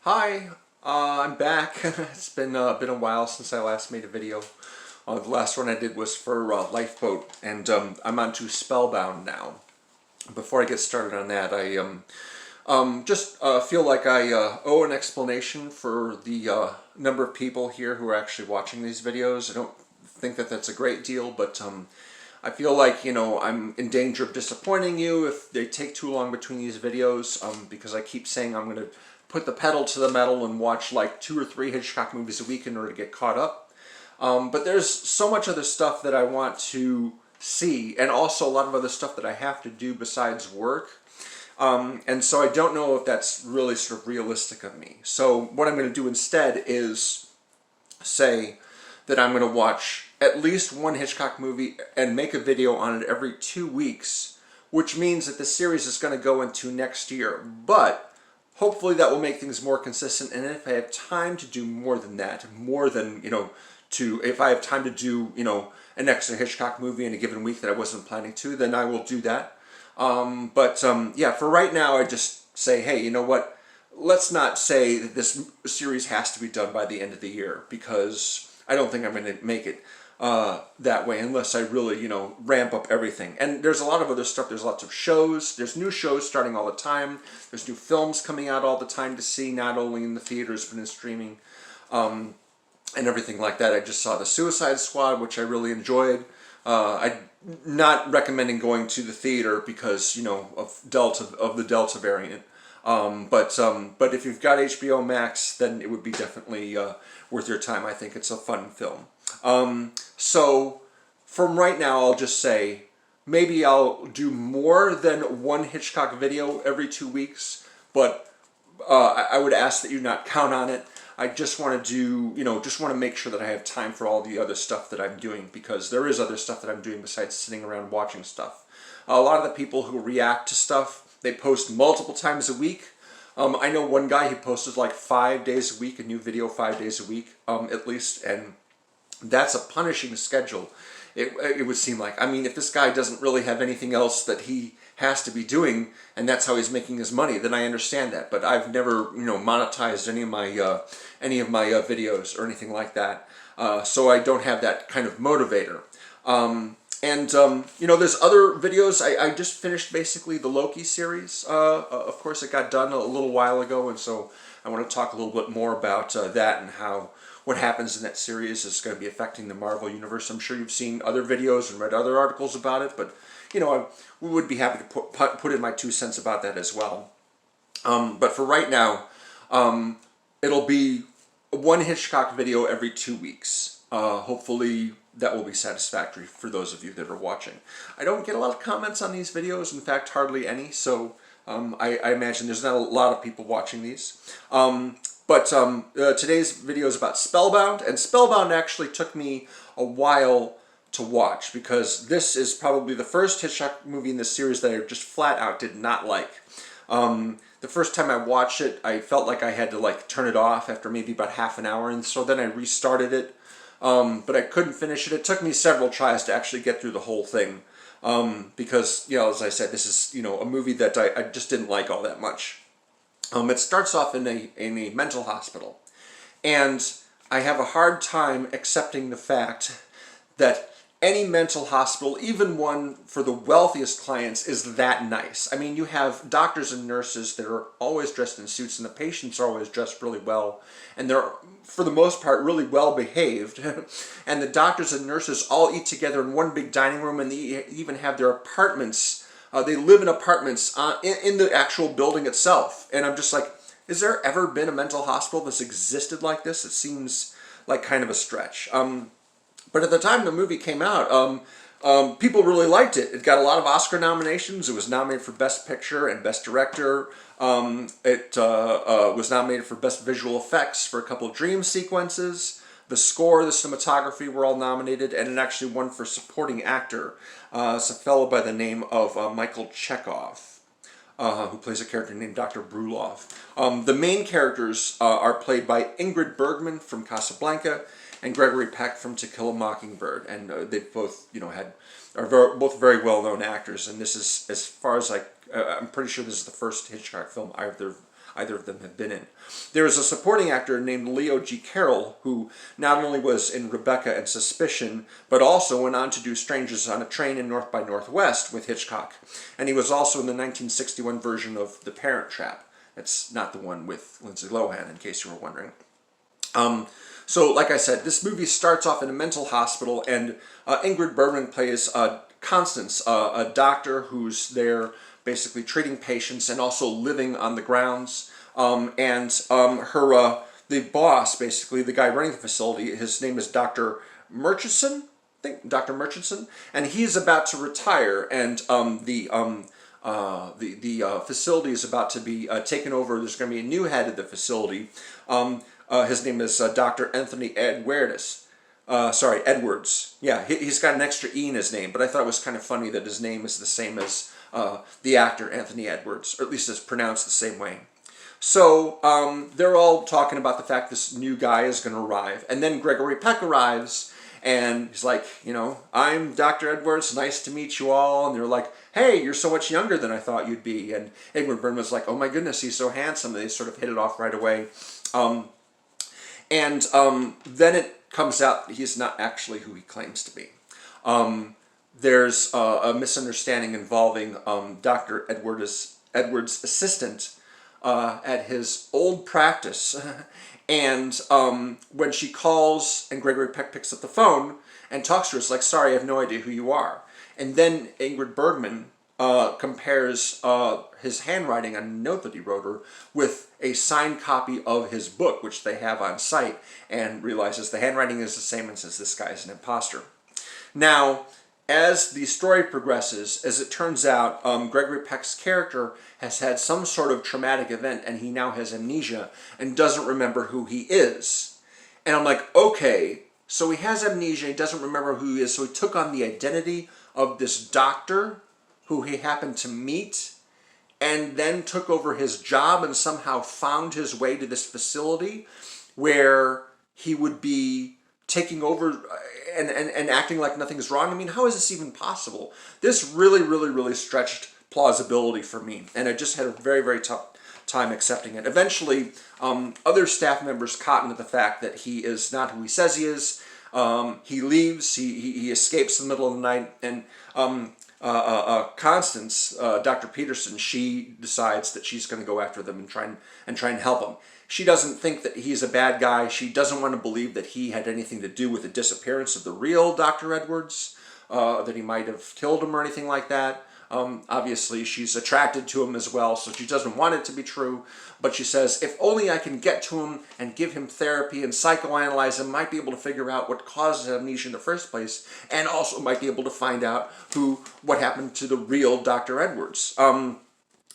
Hi, I'm back. It's been a while since I last made a video. The last one I did was for Lifeboat, and I'm on to Spellbound now. Before I get started on that, I just feel like I owe an explanation for the number of people here who are actually watching these videos. I don't think that that's a great deal, but I feel like, I'm in danger of disappointing you if they take too long between these videos, because I keep saying I'm going to put the pedal to the metal and watch like 2 or 3 Hitchcock movies a week in order to get caught up. But there's so much other stuff that I want to see, and also a lot of other stuff that I have to do besides work. And so I don't know if that's really sort of realistic of me. So what I'm going to do instead is say that I'm going to watch at least one Hitchcock movie and make a video on it every 2 weeks, which means that the series is going to go into next year. But hopefully that will make things more consistent, and if I have time to do more than that, if I have time to do, an extra Hitchcock movie in a given week that I wasn't planning to, then I will do that. Yeah, for right now, I just say, hey, you know what? Let's not say that this series has to be done by the end of the year, because I don't think I'm going to make it that way unless I really, ramp up everything. And there's a lot of other stuff. There's lots of shows. There's new shows starting all the time. There's new films coming out all the time to see, not only in the theaters but in streaming, and everything like that. I just saw The Suicide Squad, which I really enjoyed. I'm not recommending going to the theater because, of the Delta variant. But if you've got HBO Max, then it would be definitely worth your time. I think it's a fun film. So from right now, I'll just say maybe I'll do more than one Hitchcock video every 2 weeks, but I would ask that you not count on it. I just want to do, just want to make sure that I have time for all the other stuff that I'm doing, because there is other stuff that I'm doing besides sitting around watching stuff. A lot of the people who react to stuff, they post multiple times a week. I know one guy, he posted like 5 days a week, a new video 5 days a week, at least, and that's a punishing schedule. It would seem like. I mean, if this guy doesn't really have anything else that he has to be doing, and that's how he's making his money, then I understand that. But I've never, monetized any of my videos or anything like that, so I don't have that kind of motivator. There's other videos. I just finished basically the Loki series. Of course, it got done a little while ago, and so I want to talk a little bit more about that and how what happens in that series is going to be affecting the Marvel Universe. I'm sure you've seen other videos and read other articles about it, but, we would be happy to put in my 2 cents about that as well. But for right now, it'll be one Hitchcock video every 2 weeks. Hopefully that will be satisfactory for those of you that are watching. I don't get a lot of comments on these videos, in fact hardly any, so I imagine there's not a lot of people watching these. Today's video is about Spellbound, and Spellbound actually took me a while to watch, because this is probably the first Hitchcock movie in this series that I just flat out did not like. The first time I watched it, I felt like I had to turn it off after maybe about half an hour, and so then I restarted it, but I couldn't finish it. It took me several tries to actually get through the whole thing, because, as I said, this is, a movie that I just didn't like all that much. It starts off in a mental hospital, and I have a hard time accepting the fact that any mental hospital, even one for the wealthiest clients, is that nice. I mean, you have doctors and nurses that are always dressed in suits, and the patients are always dressed really well, and they're, for the most part, really well behaved. And the doctors and nurses all eat together in one big dining room, and they even have their apartments. They live in apartments in the actual building itself. And I'm just like, has there ever been a mental hospital that's existed like this? It seems like kind of a stretch. But at the time the movie came out, people really liked it. It got a lot of Oscar nominations. It was nominated for Best Picture and Best Director. It was nominated for Best Visual Effects for a couple of dream sequences. The score, the cinematography were all nominated, and it actually won for supporting actor. It's a fellow by the name of Michael Chekhov, who plays a character named Dr. Brulov. The main characters are played by Ingrid Bergman from Casablanca and Gregory Peck from To Kill a Mockingbird, and they both, are both very well-known actors. And this is, as far as I'm pretty sure this is the first Hitchcock film either of them have been in. There is a supporting actor named Leo G. Carroll, who not only was in Rebecca and Suspicion, but also went on to do Strangers on a Train in North by Northwest with Hitchcock. And he was also in the 1961 version of The Parent Trap. It's not the one with Lindsay Lohan, in case you were wondering. So, like I said, this movie starts off in a mental hospital, and Ingrid Bergman plays Constance, a doctor who's there basically treating patients and also living on the grounds. The boss, basically, the guy running the facility, his name is Dr. Murchison, I think, Dr. Murchison, and he's about to retire, and the facility is about to be taken over. There's going to be a new head of the facility. His name is Dr. Anthony Edwards. Yeah, he's got an extra E in his name, but I thought it was kind of funny that his name is the same as the actor Anthony Edwards, or at least it's pronounced the same way. So they're all talking about the fact this new guy is going to arrive, and then Gregory Peck arrives, and he's like, you know, I'm Dr. Edwards, nice to meet you all, and they're like, hey, you're so much younger than I thought you'd be, and Ingrid Bergman was like, oh my goodness, he's so handsome, and they sort of hit it off right away. Then it comes out that he's not actually who he claims to be. There's a misunderstanding involving Dr. Edwards' assistant at his old practice. And when she calls and Gregory Peck picks up the phone and talks to her, it's like, sorry, I have no idea who you are. And then Ingrid Bergman compares his handwriting on a note that he wrote her with a signed copy of his book, which they have on site, and realizes the handwriting is the same and says this guy is an imposter. Now, as the story progresses, as it turns out, Gregory Peck's character has had some sort of traumatic event, and he now has amnesia and doesn't remember who he is. And I'm like, okay, so he has amnesia, he doesn't remember who he is, so he took on the identity of this doctor who he happened to meet, and then took over his job and somehow found his way to this facility where he would be taking over and acting like nothing's wrong. I mean, how is this even possible? This really stretched plausibility for me, and I just had a very tough time accepting it. Eventually, other staff members cotton to the fact that he is not who he says he is. He leaves, he escapes in the middle of the night, and Constance, Dr. Peterson, she decides that she's going to go after them and try and help him. She doesn't think that he's a bad guy. She doesn't want to believe that he had anything to do with the disappearance of the real Dr. Edwards, that he might have killed him or anything like that. Obviously, she's attracted to him as well, so she doesn't want it to be true. But she says, if only I can get to him and give him therapy and psychoanalyze him, might be able to figure out what causes amnesia in the first place, and also might be able to find out what happened to the real Dr. Edwards.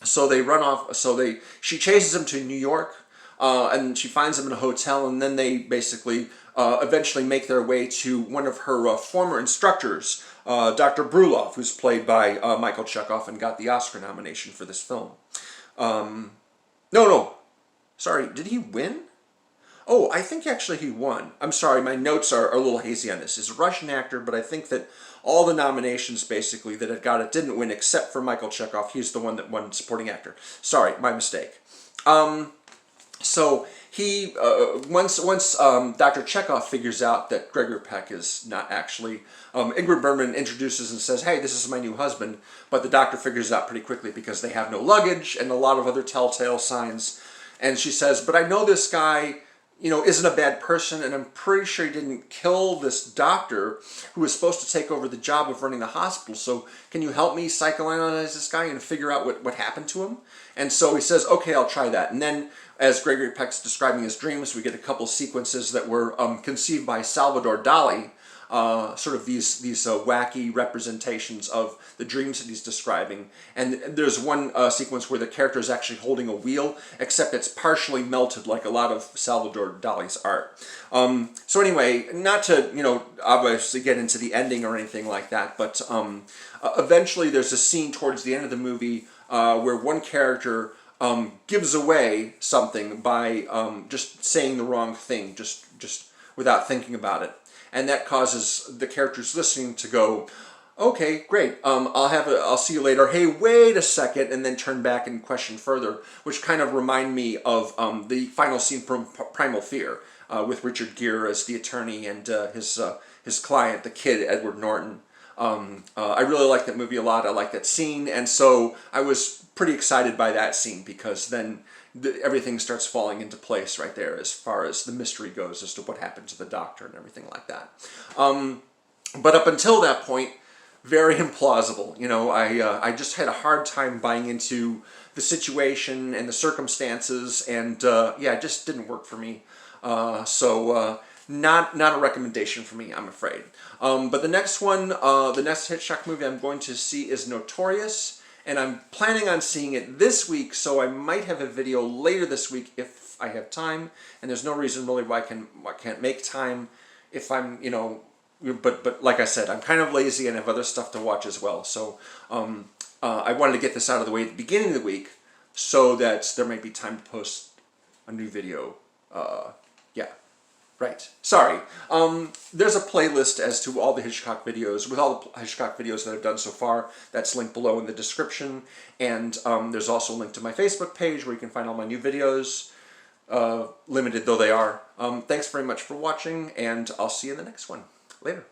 So they run off. She chases him to New York, and she finds him in a hotel, and then they basically eventually make their way to one of her former instructors, Dr. Bruloff, who's played by Michael Chekhov and got the Oscar nomination for this film. No. Sorry, did he win? Oh, I think actually he won. I'm sorry, my notes are a little hazy on this. He's a Russian actor, but I think that all the nominations basically that had got it didn't win except for Michael Chekhov. He's the one that won supporting actor. Sorry, my mistake. So he once Dr. Chekhov figures out that Gregory Peck is not actually, Ingrid Bergman introduces and says, hey, this is my new husband, but the doctor figures it out pretty quickly because they have no luggage and a lot of other telltale signs. And she says, but I know this guy, you know, isn't a bad person, and I'm pretty sure he didn't kill this doctor who was supposed to take over the job of running the hospital, so can you help me psychoanalyze this guy and figure out what happened to him? And so he says, okay, I'll try that. And then, as Gregory Peck's describing his dreams, we get a couple sequences that were conceived by Salvador Dali, sort of these wacky representations of the dreams that he's describing. And there's one sequence where the character is actually holding a wheel, except it's partially melted like a lot of Salvador Dali's art. So anyway, not to, you know, obviously get into the ending or anything like that, but eventually there's a scene towards the end of the movie where one character gives away something by just saying the wrong thing, just without thinking about it. And that causes the characters listening to go, Okay, great. I'll see you later. Hey, wait a second, and then turn back and question further, which kind of remind me of the final scene from Primal Fear, with Richard Gere as the attorney and his client, the kid Edward Norton. I really like that movie a lot. I like that scene, and so I was pretty excited by that scene because then everything starts falling into place right there as far as the mystery goes as to what happened to the doctor and everything like that. But up until that point, very implausible. You know, I just had a hard time buying into the situation and the circumstances, and yeah, it just didn't work for me. Not a recommendation for me, I'm afraid. But the next one, the next Hitchcock movie I'm going to see is Notorious, and I'm planning on seeing it this week, so I might have a video later this week if I have time, and there's no reason really why I can't make time if I'm, you know, but like I said, I'm kind of lazy and have other stuff to watch as well, so I wanted to get this out of the way at the beginning of the week so that there might be time to post a new video. Yeah. Right. Sorry. There's a playlist as to all the Hitchcock videos, with all the Hitchcock videos that I've done so far. That's linked below in the description. And there's also a link to my Facebook page where you can find all my new videos, limited though they are. Thanks very much for watching, and I'll see you in the next one. Later.